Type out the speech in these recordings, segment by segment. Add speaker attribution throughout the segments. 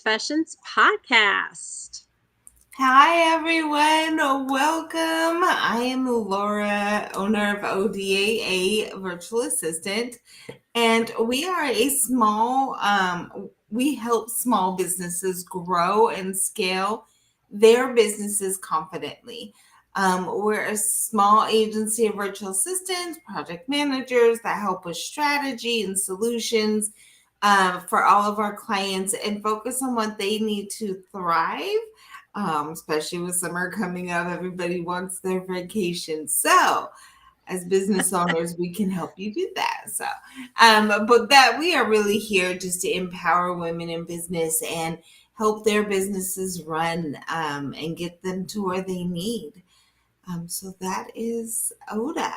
Speaker 1: Confessions podcast.
Speaker 2: Hi, everyone. Welcome. I am Laura, owner of ODA, a virtual assistant, and we are we help small businesses grow and scale their businesses confidently. We're a small agency of virtual assistants, project managers that help with strategy and solutions for all of our clients and focus on what they need to thrive. Especially with summer coming up, everybody wants their vacation. So, as business owners, we can help you do that. So, but that we are really here just to empower women in business and help their businesses run and get them to where they need. So that is Oda.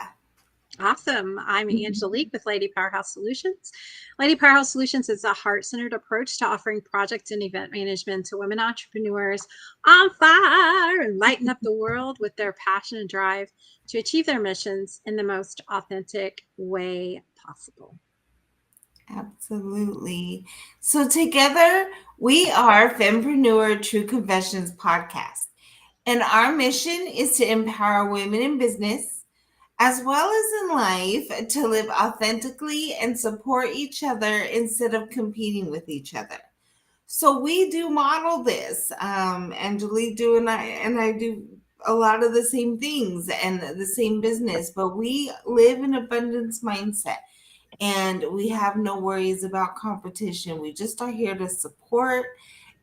Speaker 1: Awesome. I'm Angelique with Lady Powerhouse Solutions. Lady Powerhouse Solutions is a heart-centered approach to offering project and event management to women entrepreneurs on fire and lighten up the world with their passion and drive to achieve their missions in the most authentic way possible.
Speaker 2: Absolutely. So together we are Fempreneur True Confessions podcast. And our mission is to empower women in business as well as in life to live authentically and support each other instead of competing with each other. So we do model this. Angelique do and I do a lot of the same things and the same business, but we live in abundance mindset and we have no worries about competition. We just are here to support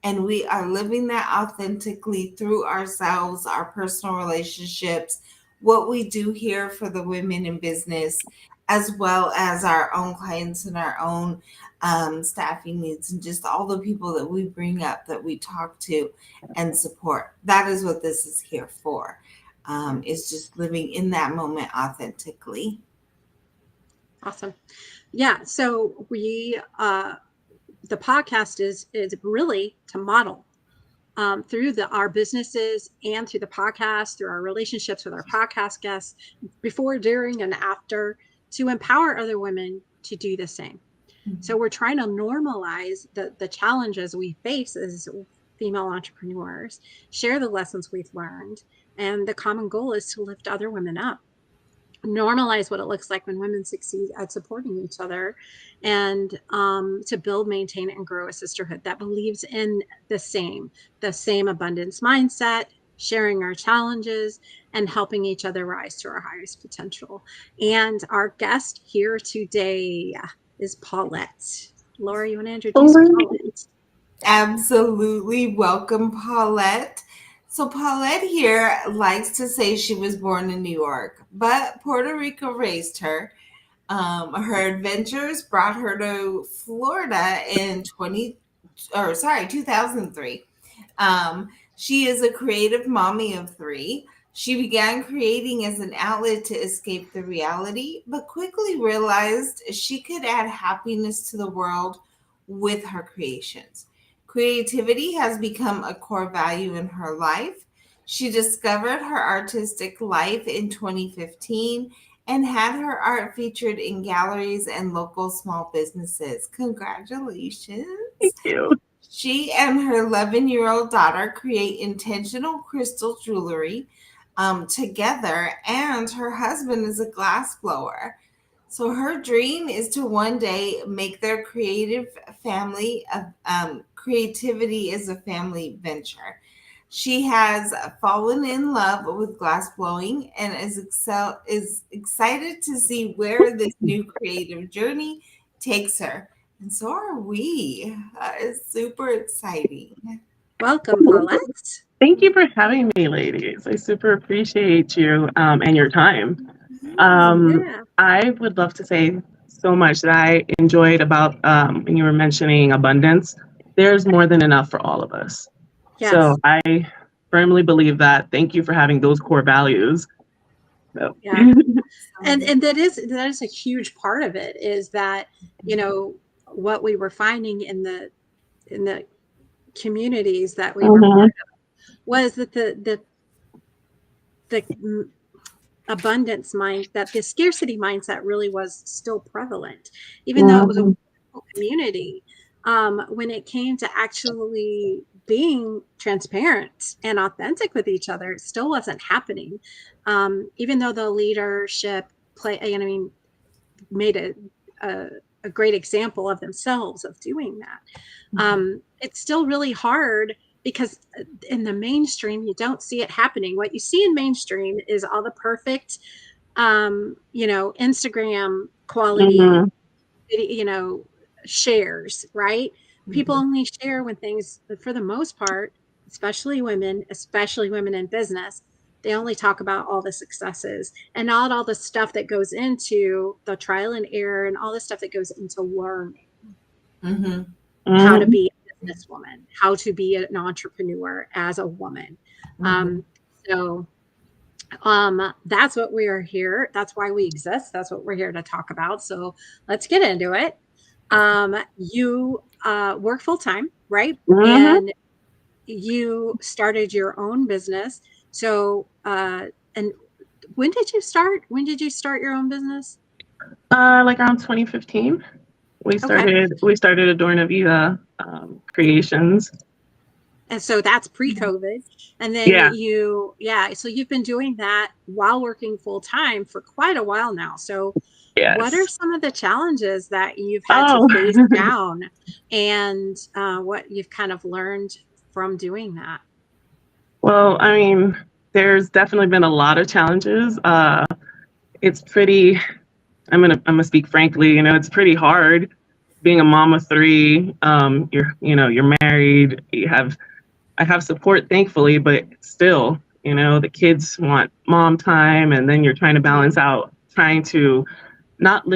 Speaker 2: and we are living that authentically through ourselves, our personal relationships, what we do here for the women in business, as well as our own clients and our own staffing needs, and just all the people that we bring up, that we talk to and support. That is what this is here for. It's just living in that moment authentically.
Speaker 1: Awesome. Yeah. So the podcast is really to model through our businesses and through the podcast, through our relationships with our podcast guests, before, during, and after, to empower other women to do the same. Mm-hmm. So we're trying to normalize the challenges we face as female entrepreneurs, share the lessons we've learned, and the common goal is to lift other women up. Normalize what it looks like when women succeed at supporting each other, and to build, maintain, and grow a sisterhood that believes in the same abundance mindset, sharing our challenges, and helping each other rise to our highest potential. And our guest here today is Paulette. Laura, you want to introduce Paulette?
Speaker 2: Absolutely. Welcome, Paulette. So Paulette here likes to say she was born in New York, but Puerto Rico raised her. Her adventures brought her to Florida in 2003. She is a creative mommy of three. She began creating as an outlet to escape the reality, but quickly realized she could add happiness to the world with her creations. Creativity has become a core value in her life. She discovered her artistic life in 2015 and had her art featured in galleries and local small businesses. Congratulations.
Speaker 3: Thank you.
Speaker 2: She and her 11-year-old daughter create intentional crystal jewelry together, and her husband is a glassblower. So her dream is to one day make their creative family creativity is a family venture. She has fallen in love with glassblowing and is excited to see where this new creative journey takes her. And so are we. It's super exciting.
Speaker 1: Welcome, Paulette.
Speaker 3: Thank you for having me, ladies. I super appreciate you and your time. I would love to say so much that I enjoyed about when you were mentioning abundance. There's more than enough for all of us. Yes. So I firmly believe that. Thank you for having those core values.
Speaker 1: So. Yeah. and that is a huge part of it, is that, you know, what we were finding in the communities that we were part of was that the abundance mind, that the scarcity mindset really was still prevalent, even though it was a community. when it came to actually being transparent and authentic with each other, it still wasn't happening. Even though the leadership made a great example of themselves of doing that. It's still really hard because in the mainstream, you don't see it happening. What you see in mainstream is all the perfect, Instagram quality, shares, right? People only share when things, for the most part, especially women in business, they only talk about all the successes and not all the stuff that goes into the trial and error and all the stuff that goes into learning how to be a businesswoman, how to be an entrepreneur as a woman. So that's what we are here. That's why we exist. That's what we're here to talk about. So let's get into it. You work full time, right? And you started your own business. So, and when did you start? When did you start your own business?
Speaker 3: Like around 2015. We started Adorna Vida Creations.
Speaker 1: And so that's pre-COVID. And then so you've been doing that while working full time for quite a while now. So what are some of the challenges that you've had to face down and what you've kind of learned from doing that?
Speaker 3: Well, I mean, there's definitely been a lot of challenges. It's pretty, I'm gonna speak frankly, it's pretty hard being a mom of three. You're married, I have support, thankfully, but still, the kids want mom time, and then you're trying to balance out trying to not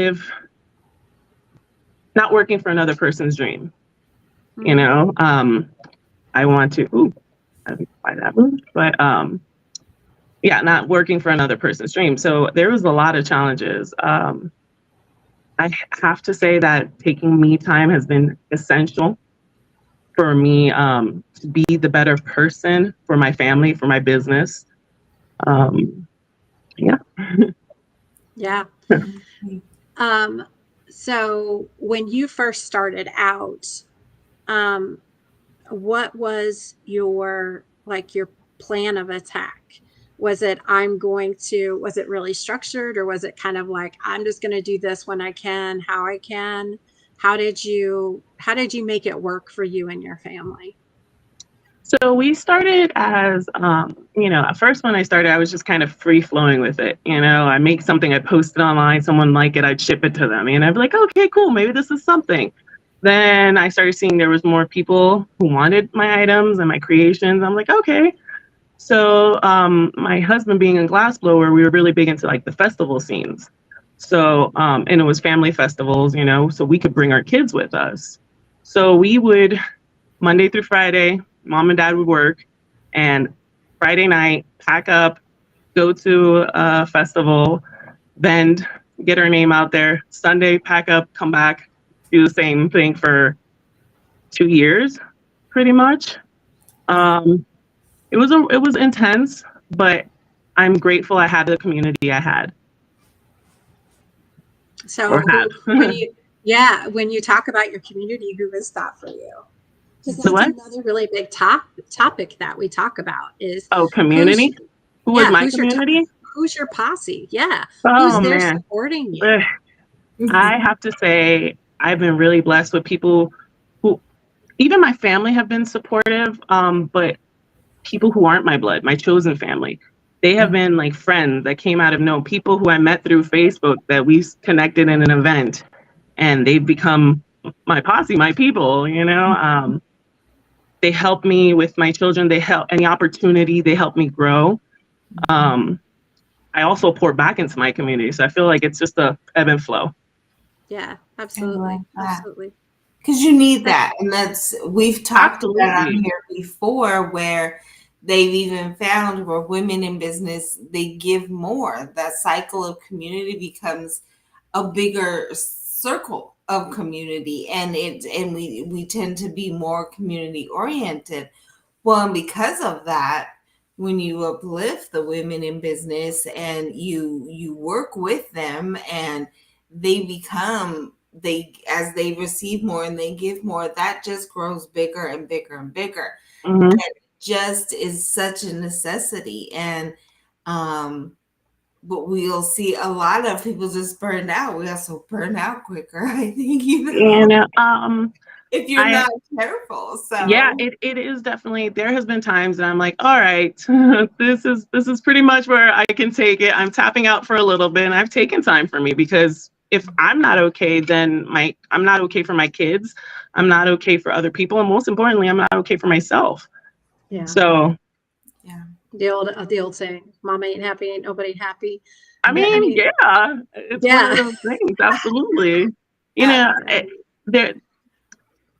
Speaker 3: working for another person's dream. I want to, I didn't buy that one, but not working for another person's dream. So there was a lot of challenges. I have to say that taking me time has been essential for me to be the better person for my family, for my business.
Speaker 1: So when you first started out, what was your plan of attack? Was it really structured, or was it kind of like, I'm just going to do this when I can, how I can? How did you make it work for you and your family?
Speaker 3: So we started as, at first when I started, I was just kind of free flowing with it. I make something, I post it online, someone like it, I'd ship it to them. And I'd be like, okay, cool, maybe this is something. Then I started seeing there was more people who wanted my items and my creations. I'm like, okay. So my husband being a glassblower, we were really big into like the festival scenes. So, and it was family festivals, so we could bring our kids with us. So we would, Monday through Friday, mom and dad would work, and Friday night, pack up, go to a festival, bend, get our name out there. Sunday, pack up, come back, do the same thing for 2 years, pretty much. It was intense, but I'm grateful I had the community I had.
Speaker 1: So when you talk about your community, who is that for you? Because that's another really big topic that we talk about is
Speaker 3: community. Who is my community?
Speaker 1: Who's your posse? Yeah.
Speaker 3: Oh,
Speaker 1: who's there supporting you?
Speaker 3: I have to say I've been really blessed with people who, even my family have been supportive, but people who aren't my blood, my chosen family, they have been like friends that came out of people who I met through Facebook that we connected in an event, and they've become my posse, my people, they help me with my children. They help any opportunity. They help me grow. I also pour back into my community. So I feel like it's just a ebb and flow.
Speaker 1: Yeah, absolutely. Absolutely.
Speaker 2: Because you need that. And we've talked about on here before where they've even found where women in business, they give more. That cycle of community becomes a bigger circle of community, and we tend to be more community oriented. Well, and because of that, when you uplift the women in business and you work with them and they become as they receive more and they give more, that just grows bigger and bigger and bigger.
Speaker 3: Mm-hmm.
Speaker 2: It just is such a necessity. And but we'll see a lot of people just burned out. We also burn out quicker, I think,
Speaker 3: And
Speaker 2: if you're not careful. So
Speaker 3: yeah, it is definitely, there has been times that I'm like, all right, this is pretty much where I can take it. I'm tapping out for a little bit, and I've taken time for me, because if I'm not okay, then I'm not okay for my kids. I'm not okay for other people, and most importantly, I'm not okay for myself.
Speaker 1: Yeah.
Speaker 3: So
Speaker 2: yeah.
Speaker 1: The old saying, "Mama ain't happy, ain't nobody happy."
Speaker 3: I mean, yeah, it's one of those things. Absolutely.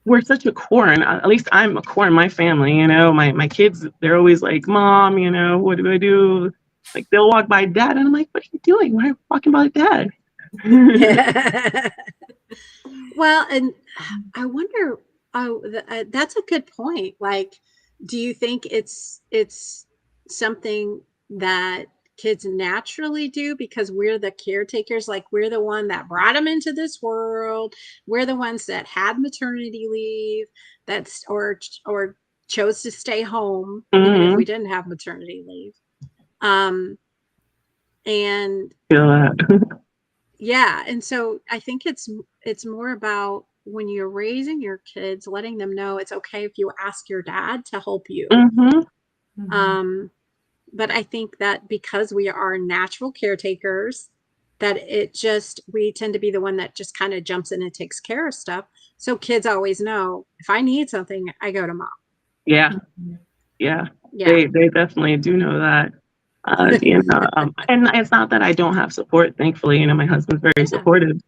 Speaker 3: We're such a core, and at least I'm a core in my family. My kids, they're always like, "Mom, what do I do?" Like, they'll walk by Dad, and I'm like, "What are you doing? Why are you walking by Dad?"
Speaker 1: Well, and I wonder. That's a good point. Like, do you think it's something that kids naturally do because we're the caretakers? Like, we're the one that brought them into this world. We're the ones that had maternity leave, or chose to stay home, even if we didn't have maternity leave. And yeah, and so I think it's more about, when you're raising your kids, letting them know it's okay if you ask your dad to help you. But I think that because we are natural caretakers, that we tend to be the one that just kind of jumps in and takes care of stuff. So kids always know, if I need something, I go to mom.
Speaker 3: Yeah. They definitely do know that. And it's not that I don't have support. Thankfully, my husband's very supportive.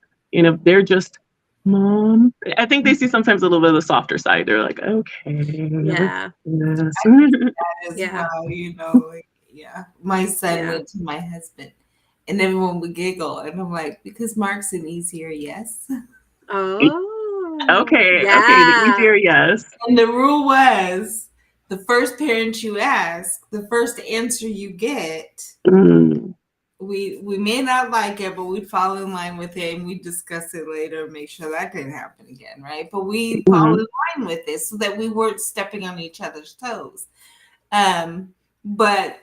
Speaker 3: They're just, "Mom." I think they see sometimes a little bit of the softer side. They're like, "Okay,
Speaker 1: yeah,
Speaker 2: my son went to my husband, and everyone would giggle, and I'm like, because Mark's an easier yes.
Speaker 1: Oh,
Speaker 3: okay, the easier yes.
Speaker 2: And the rule was, the first parent you ask, the first answer you get, we may not like it, but we'd fall in line with it, and we'd discuss it later and make sure that didn't happen again, right? But we fall in line with this so that we weren't stepping on each other's toes. But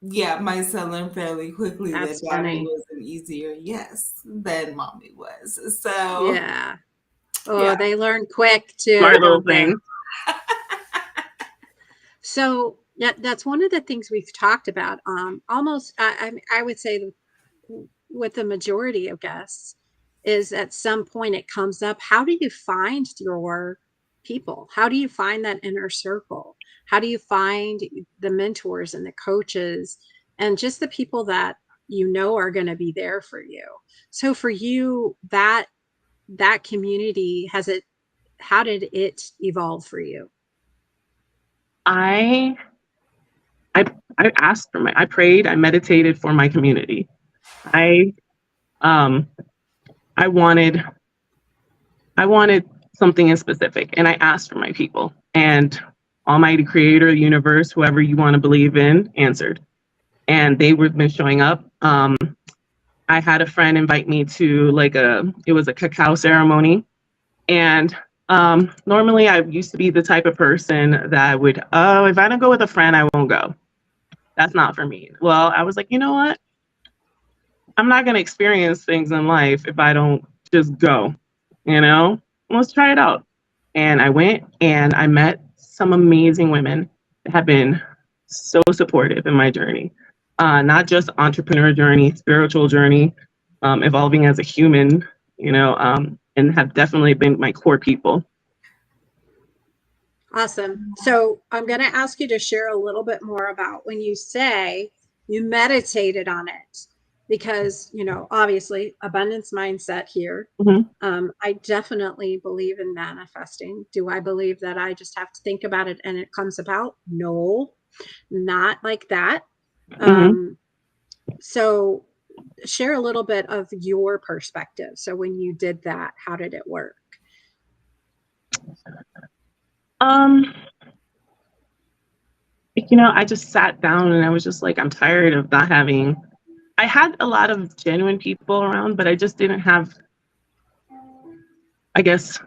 Speaker 2: yeah, my son learned fairly quickly that Daddy was an easier yes than Mommy was. So
Speaker 1: yeah. Oh, they learn quick too.
Speaker 3: Smart little thing.
Speaker 1: So that's one of the things we've talked about. Almost, I would say, with the majority of guests, is at some point it comes up. How do you find your people? How do you find that inner circle? How do you find the mentors and the coaches and just the people that are going to be there for you? So for you, that community, how did it evolve for you?
Speaker 3: I asked for I prayed, I meditated for my community. I wanted something in specific, and I asked for my people, and Almighty Creator, universe, whoever you want to believe in, answered, and they were been showing up. I had a friend invite me to it was a cacao ceremony, and normally I used to be the type of person that would, if I don't go with a friend, I won't go. That's not for me. Well, I was like, you know what? I'm not going to experience things in life if I don't just go, let's try it out. And I went, and I met some amazing women that have been so supportive in my journey, not just entrepreneur journey, spiritual journey, evolving as a human, and have definitely been my core people.
Speaker 1: Awesome. So I'm going to ask you to share a little bit more about when you say you meditated on it, because, obviously abundance mindset here. I definitely believe in manifesting. Do I believe that I just have to think about it and it comes about? No, not like that. So share a little bit of your perspective. So when you did that, how did it work?
Speaker 3: I just sat down, and I was just like, I'm tired of not having. I had a lot of genuine people around, but I just didn't have I guess,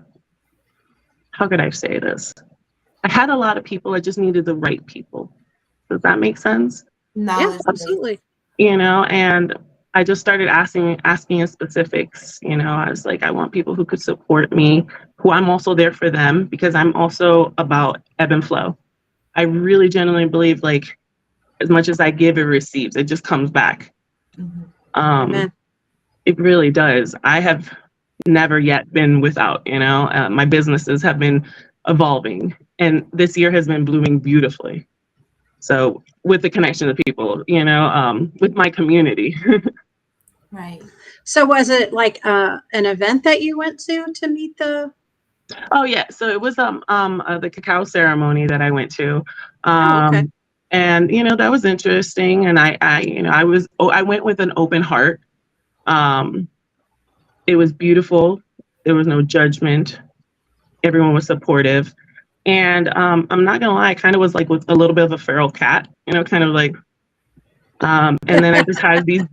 Speaker 3: how could I say this? I had a lot of people. I just needed the right people. Does that make sense?
Speaker 2: Knowledge.
Speaker 1: Yeah, absolutely.
Speaker 3: And I just started asking in specifics. I was like, I want people who could support me, who I'm also there for them, because I'm also about ebb and flow. I really genuinely believe, like, as much as I give, it receives. It just comes back.
Speaker 1: Amen.
Speaker 3: It really does. I have never yet been without, my businesses have been evolving, and this year has been blooming beautifully. So with the connection of people, with my community.
Speaker 2: Right.
Speaker 1: So was it like an event that you went to meet the?
Speaker 3: Oh yeah. So it was the cacao ceremony that I went to.
Speaker 1: Okay.
Speaker 3: And that was interesting. And I went with an open heart. It was beautiful. There was no judgment. Everyone was supportive. And I'm not gonna lie, I kind of was like with a little bit of a feral cat, kind of like, and then I just had these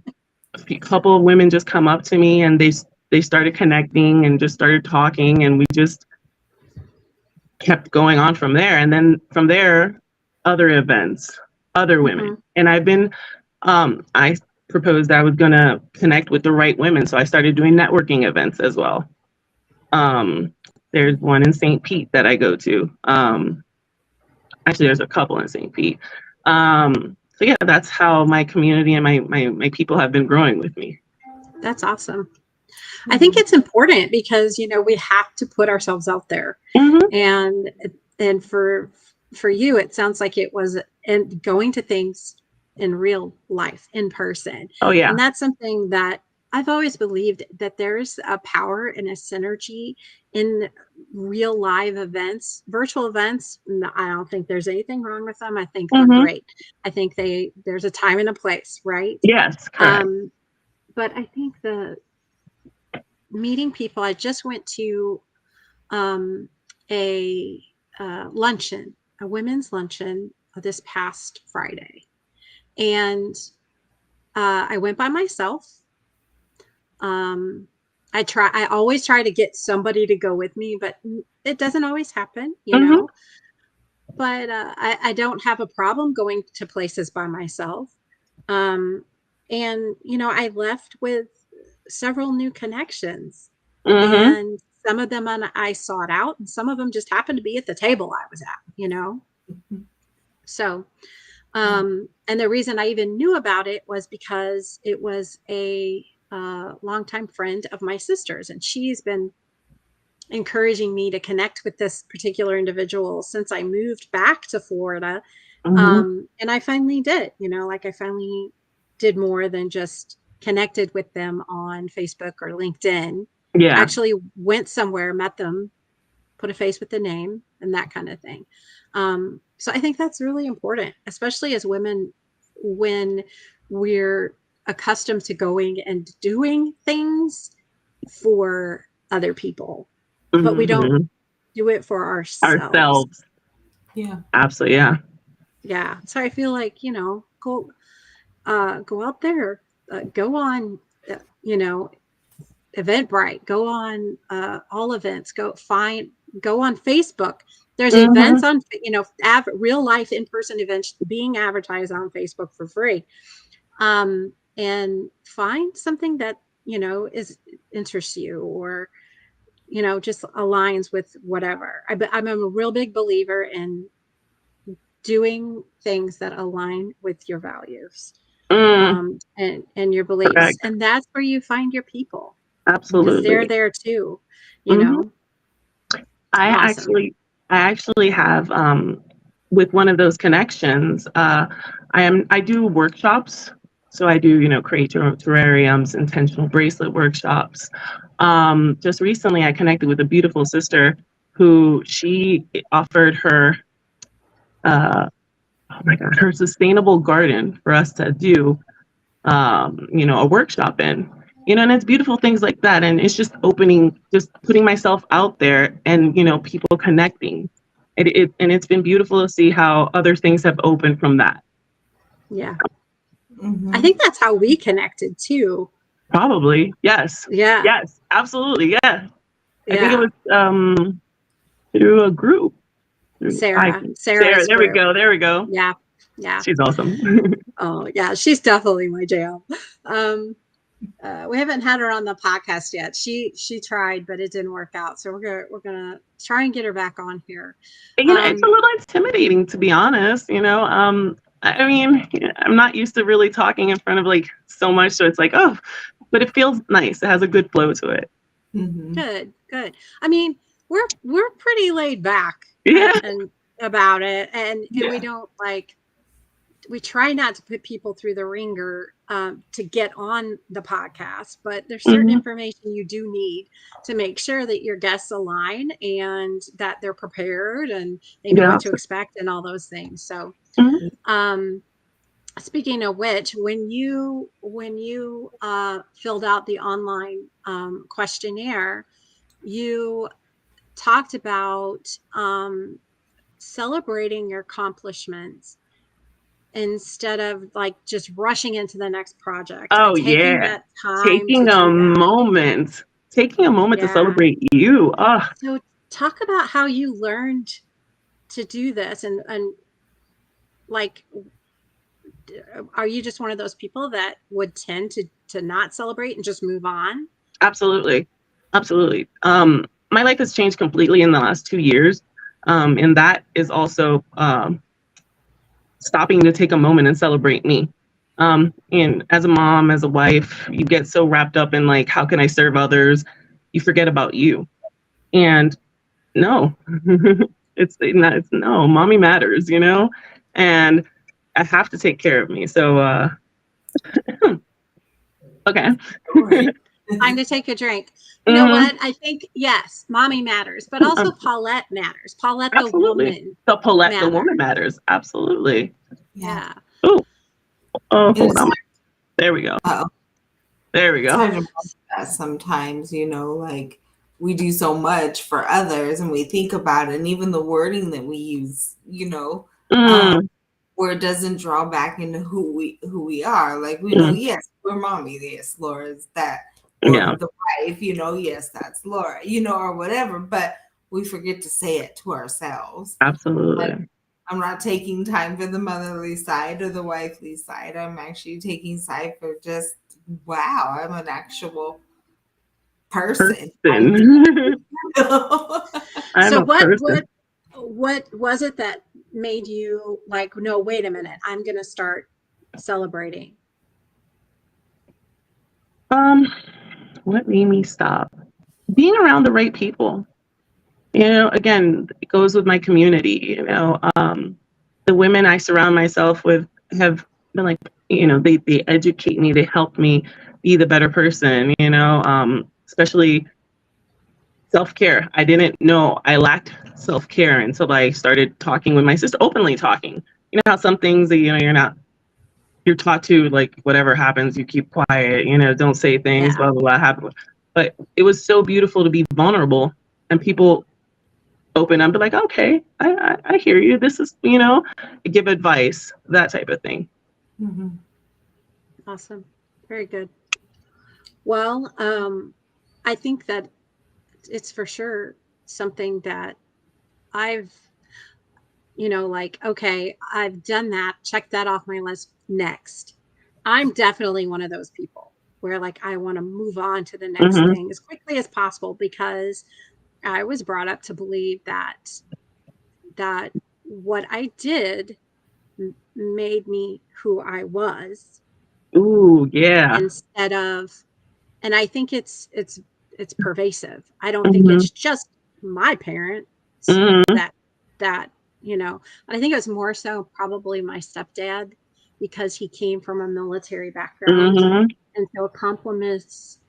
Speaker 3: couple of women just come up to me, and they started connecting and just started talking, and we just kept going on from there. And then from there, other events, other women. And I proposed I was gonna connect with the right women, so I started doing networking events as well. There's one in St. Pete that I go to. Actually, there's a couple in St. Pete. So yeah, that's how my community and my people have been growing with me.
Speaker 1: That's awesome. I think it's important because, we have to put ourselves out there. And for you, it sounds like it was going to things in real life, in person.
Speaker 3: Oh yeah.
Speaker 1: And that's something that I've always believed, that there's a power and a synergy in real live events. Virtual events, I don't think there's anything wrong with them. I think they're great. I think there's a time and a place, right?
Speaker 3: Yes, correct.
Speaker 1: But I think the meeting people, I just went to a luncheon, a women's luncheon this past Friday. And I went by myself. I always try to get somebody to go with me, but it doesn't always happen, know. But I don't have a problem going to places by myself. And I left with several new connections, and some of them I sought out, and some of them just happened to be at the table I was at, So, and the reason I even knew about it was because it was a longtime friend of my sister's, and she's been encouraging me to connect with this particular individual since I moved back to Florida. And I finally did, I finally did more than just connected with them on Facebook or LinkedIn.
Speaker 3: Yeah.
Speaker 1: Actually went somewhere, met them, put a face with the name, and that kind of thing. So I think that's really important, especially as women, when we're accustomed to going and doing things for other people, but we don't do it for ourselves.
Speaker 2: Yeah,
Speaker 3: absolutely.
Speaker 1: Yeah. So I feel like, go out there, go on, Eventbrite, go on all events, go on Facebook. There's events on, real life in-person events being advertised on Facebook for free. And find something that, interests you, or, just aligns with whatever. I'm a real big believer in doing things that align with your values and your beliefs. Correct. And that's where you find your people.
Speaker 3: Absolutely.
Speaker 1: Because they're there too, know.
Speaker 3: I actually have with one of those connections, I do workshops. So I do, create your terrariums, intentional bracelet workshops. Just recently I connected with a beautiful sister who she offered her her sustainable garden for us to do a workshop in. And it's beautiful things like that. And it's just putting myself out there and, people connecting. And it's been beautiful to see how other things have opened from that.
Speaker 1: Yeah. I think that's how we connected too.
Speaker 3: Probably. Yes.
Speaker 1: Yeah.
Speaker 3: Yes, absolutely. Yeah. I think it was through a group.
Speaker 1: Sarah's
Speaker 3: Sarah, there we
Speaker 1: group.
Speaker 3: go. There we go.
Speaker 1: Yeah.
Speaker 3: She's awesome.
Speaker 1: Oh yeah, she's definitely my jam. We haven't had her on the podcast yet. She tried, but it didn't work out. So we're gonna try and get her back on here.
Speaker 3: It's a little intimidating, to be honest. I mean, I'm not used to really talking in front of like so much, so it's like, oh, but it feels nice. It has a good flow to it.
Speaker 2: Mm-hmm.
Speaker 1: Good. I mean, we're pretty laid back, and about it, and we don't like. We try not to put people through the ringer to get on the podcast, but there's certain information you do need to make sure that your guests align and that they're prepared and they know what to expect and all those things. So, speaking of which, when you filled out the online questionnaire, you talked about celebrating your accomplishments instead of like just rushing into the next project.
Speaker 3: Oh,
Speaker 1: taking that time,
Speaker 3: taking a moment to celebrate you. Oh.
Speaker 1: So talk about how you learned to do this, and like, are you just one of those people that would tend to not celebrate and just move on?
Speaker 3: Absolutely. My life has changed completely in the last 2 years, and that is also stopping to take a moment and celebrate me. And as a mom, as a wife, you get so wrapped up in like, how can I serve others? You forget about you. And no, it's no, mommy matters, and I have to take care of me. So, okay.
Speaker 1: Time to take a drink. You know what? I think, yes, mommy matters, but also Paulette matters. Paulette, the woman.
Speaker 3: The Paulette, the woman matters. Absolutely.
Speaker 1: Yeah.
Speaker 3: Oh, hold on. There we go. There we go.
Speaker 2: Sometimes, like we do so much for others and we think about it, and even the wording that we use, where it doesn't draw back into who we are. Like we know, yes, we're mommy. Yes, Laura's that. Or the wife, yes, that's Laura, or whatever, but we forget to say it to ourselves.
Speaker 3: Absolutely.
Speaker 2: Like, I'm not taking time for the motherly side or the wifely side. I'm actually taking side for just, wow, I'm an actual person.
Speaker 1: So what was it that made you like, no, wait a minute, I'm going to start celebrating?
Speaker 3: What made me stop? Being around the right people. Again, it goes with my community. The women I surround myself with have been like, they educate me, they help me be the better person, especially self-care. I didn't know I lacked self-care until I started talking with my sister, openly talking. You know how some things that, you're taught to, like, whatever happens, you keep quiet, don't say things, blah, blah, blah. But it was so beautiful to be vulnerable and people open up, be like, okay, I hear you. This is, give advice, that type of thing.
Speaker 2: Mm-hmm.
Speaker 1: Awesome. Very good. Well, I think that it's for sure something that I've, like, okay, I've done that. Check that off my list. Next. I'm definitely one of those people where like I want to move on to the next thing as quickly as possible, because I was brought up to believe that what I did made me who I was.
Speaker 3: Ooh, yeah.
Speaker 1: Instead of, and I think it's pervasive. I don't think it's just my parents that I think it was more so probably my stepdad, because he came from a military background, and so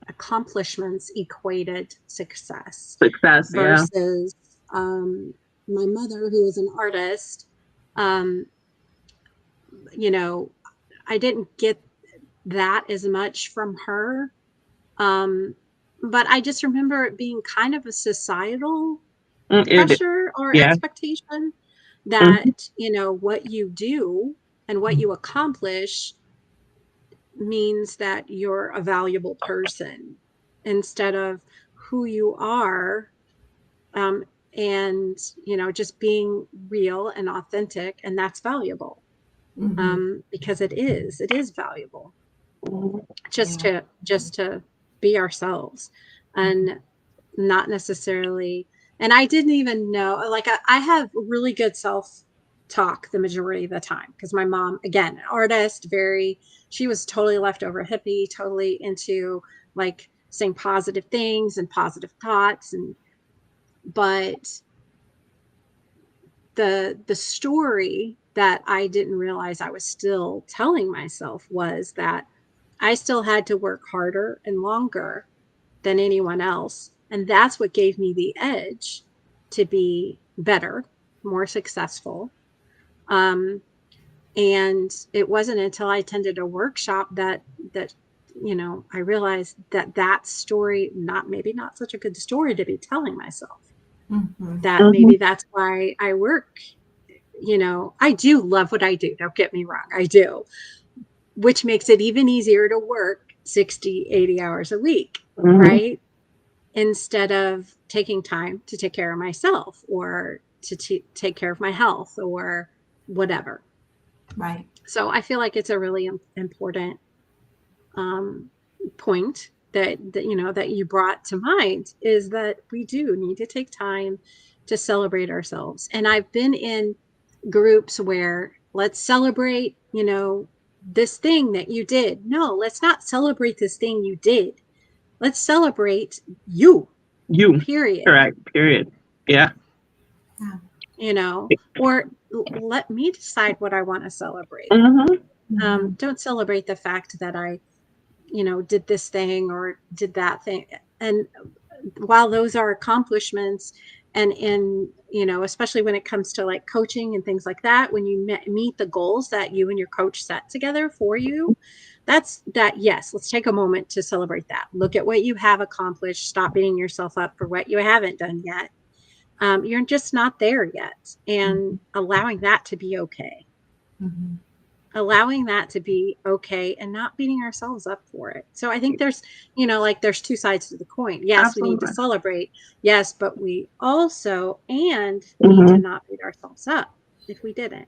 Speaker 1: accomplishments equated success. Versus my mother, who was an artist. I didn't get that as much from her, but I just remember it being kind of a societal pressure or expectation that what you do and what you accomplish means that you're a valuable person, instead of who you are, and just being real and authentic, and that's valuable. Because it is valuable, just to be ourselves, and not necessarily. And I didn't even know, like, I have really good self-talk the majority of the time, because my mom, again, artist, she was totally leftover hippie, totally into like saying positive things and positive thoughts, but the story that I didn't realize I was still telling myself was that I still had to work harder and longer than anyone else. And that's what gave me the edge to be better, more successful. And it wasn't until I attended a workshop that I realized that story, maybe not such a good story to be telling myself. That maybe that's why I work. I do love what I do. Don't get me wrong. I do, which makes it even easier to work 60, 80 hours a week, right? Instead of taking time to take care of myself, or to take care of my health, or whatever.
Speaker 2: Right.
Speaker 1: So I feel like it's a really important point that you brought to mind, is that we do need to take time to celebrate ourselves. And I've been in groups where, let's celebrate, this thing that you did. No, let's not celebrate this thing you did. Let's celebrate you. Period.
Speaker 3: Correct. Period. Yeah.
Speaker 1: Or let me decide what I want to celebrate. Don't celebrate the fact that I did this thing or did that thing. And while those are accomplishments, and especially when it comes to like coaching and things like that, when you meet the goals that you and your coach set together for you, yes, let's take a moment to celebrate that. Look at what you have accomplished. Stop beating yourself up for what you haven't done yet. You're just not there yet, and allowing that to be okay. Allowing that to be okay, and not beating ourselves up for it. So I think there's there's two sides to the coin. Yes, we need to celebrate. Yes, but we also need to not beat ourselves up if we didn't.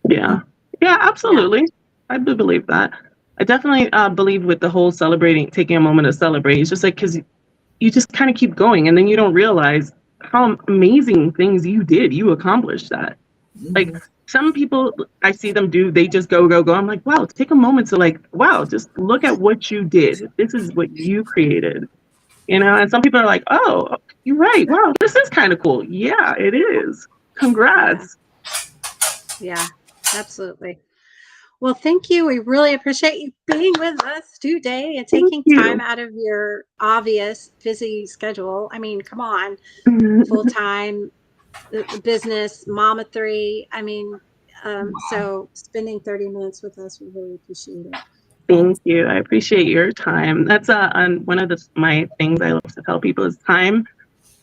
Speaker 3: Yeah, absolutely. I do believe that. I definitely believe with the whole celebrating, taking a moment to celebrate. It's just like, because you just kind of keep going, and then you don't realize how amazing things you did. You accomplished that. Like, some people, I see them they just go. I'm like, wow, take a moment to just look at what you did. This is what you created, and some people are like, oh, you're right. Wow, this is kind of cool. Yeah, it is. Congrats.
Speaker 1: Yeah, absolutely. Well, thank you. We really appreciate you being with us today and taking time out of your obvious busy schedule. I mean, come on, full-time business, mom of three. I mean, so spending 30 minutes with us, we really appreciate it.
Speaker 3: Thank you. I appreciate your time. That's one of my things I love to tell people is time.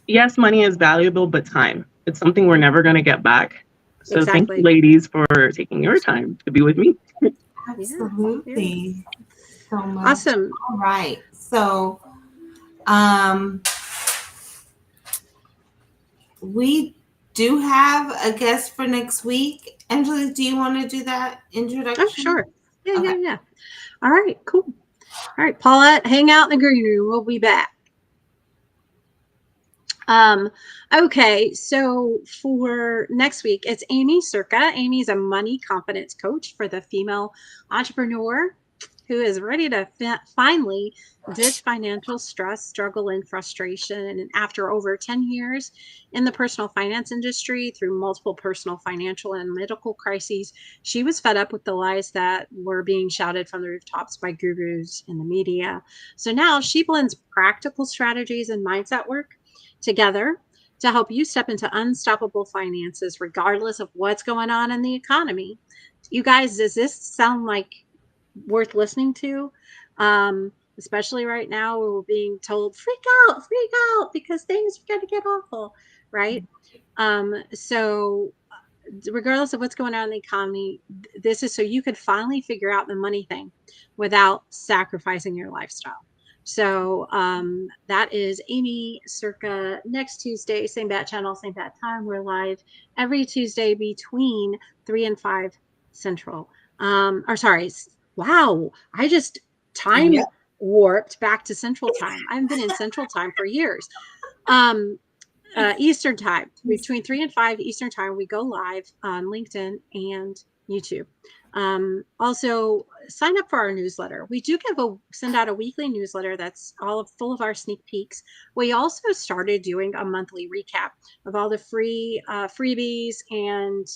Speaker 3: Yes, money is valuable, but time. It's something we're never going to get back. So Thank you, ladies, for taking your time to be with me.
Speaker 2: Absolutely. So much.
Speaker 1: Awesome.
Speaker 2: All right. So we do have a guest for next week. Angela, do you want to do that introduction?
Speaker 1: Oh, sure. Yeah. All right, cool. All right, Paulette, hang out in the green room. We'll be back. Okay, so for next week, it's Amy Circa. Amy's a money confidence coach for the female entrepreneur who is ready to finally ditch financial stress, struggle, and frustration. And after over 10 years in the personal finance industry, through multiple personal, financial, and medical crises, she was fed up with the lies that were being shouted from the rooftops by gurus in the media. So now she blends practical strategies and mindset work together to help you step into unstoppable finances, regardless of what's going on in the economy. You guys, does this sound like worth listening to? Especially right now, where we're being told freak out because things are going to get awful, right? So regardless of what's going on in the economy, this is so you could finally figure out the money thing without sacrificing your lifestyle. So that is Amy circa next Tuesday, same bat channel, same bat time. We're live every Tuesday between 3 and 5 Central. Or sorry, wow, I just time warped back to Central time. I haven't been in Central time for years. Eastern time, between 3 and 5 Eastern time, we go live on LinkedIn and YouTube. Also, sign up for our newsletter. We do send out a weekly newsletter that's full of our sneak peeks. We also started doing a monthly recap of all the free freebies and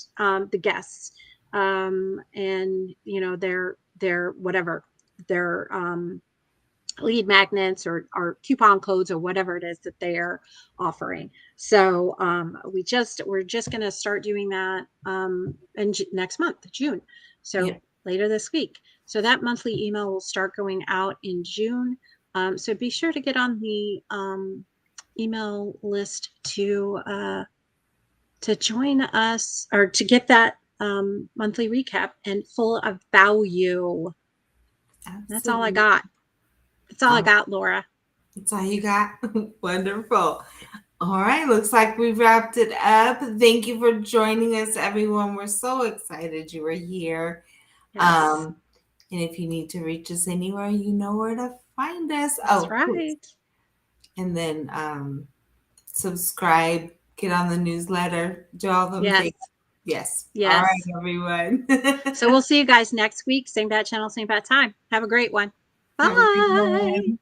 Speaker 1: the guests, and their whatever their lead magnets or coupon codes or whatever it is that they're offering. So we're just going to start doing that in next month, June. So later this week. So that monthly email will start going out in June. So be sure to get on the email list to join us, or to get that monthly recap and full of value. Absolutely. That's all I got. That's all I got, Laura.
Speaker 2: That's all you got? Wonderful. All right. Looks like we've wrapped it up. Thank you for joining us, everyone. We're so excited you were here. Yes. And if you need to reach us anywhere, you know where to find us.
Speaker 1: That's right.
Speaker 2: And then subscribe, get on the newsletter, do all them things. Yes. All right, everyone.
Speaker 1: So we'll see you guys next week. Same bat channel, same bat time. Have a great one. Bye.